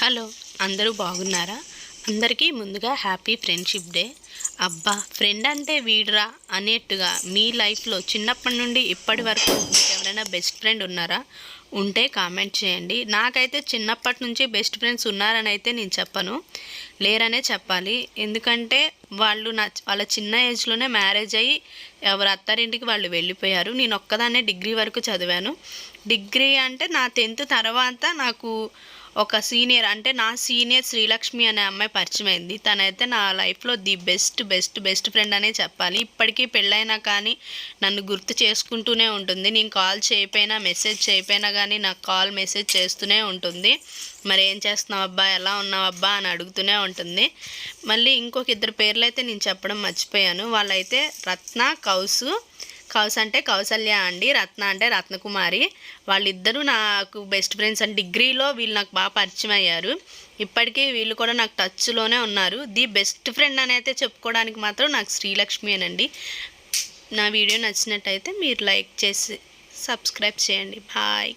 Hello, అందరూ బాగున్నారా? అందరికీ ముందుగా హ్యాపీ ఫ్రెండ్షిప్ డే. అబ్బా, ఫ్రెండ్ అంటే వీడ్రా అనేట్టుగా మీ లైఫ్లో చిన్నప్పటి నుండి ఇప్పటి వరకు మీకు ఎవరైనా బెస్ట్ ఫ్రెండ్ ఉన్నారా? ఉంటే కామెంట్ చేయండి. నాకైతే చిన్నప్పటి నుంచి బెస్ట్ ఫ్రెండ్స్ ఉన్నారని అయితే నేను చెప్పను, లేరనే చెప్పాలి. ఎందుకంటే వాళ్ళ చిన్న ఏజ్లోనే మ్యారేజ్ అయ్యి ఎవరు అత్తారింటికి వాళ్ళు వెళ్ళిపోయారు. నేను ఒక్కదాన్నే డిగ్రీ వరకు చదివాను. డిగ్రీ అంటే నా 10th తర్వాత నాకు ఒక సీనియర్, అంటే నా సీనియర్ శ్రీలక్ష్మి అనే అమ్మాయి పరిచయం అయింది. తనైతే నా లైఫ్లో ది బెస్ట్ ఫ్రెండ్ అనే చెప్పాలి. ఇప్పటికీ పెళ్ళైనా కానీ నన్ను గుర్తు చేసుకుంటూనే ఉంటుంది. నేను కాల్ చేయకపోయినా, మెసేజ్ చేయకపోయినా కానీ నాకు కాల్ మెసేజ్ చేస్తూనే ఉంటుంది. మరి ఏం చేస్తున్నావు అబ్బా, ఎలా ఉన్నావు అబ్బా అని అడుగుతూనే ఉంటుంది. మళ్ళీ ఇంకొక ఇద్దరు పేర్లు అయితే నేను చెప్పడం మర్చిపోయాను. వాళ్ళైతే రత్న, కౌస్ అంటే కౌసల్య అండి, రత్న అంటే రత్నకుమారి. వాళ్ళిద్దరూ నాకు బెస్ట్ ఫ్రెండ్స్ అండి. డిగ్రీలో వీళ్ళు నాకు బాగా పరిచయం అయ్యారు. ఇప్పటికీ వీళ్ళు కూడా నాకు టచ్లోనే ఉన్నారు. ది బెస్ట్ ఫ్రెండ్ అని అయితే చెప్పుకోవడానికి మాత్రం నాకు శ్రీలక్ష్మి అనండి. నా వీడియో నచ్చినట్టయితే మీరు లైక్ చేసి సబ్స్క్రైబ్ చేయండి. బాయ్.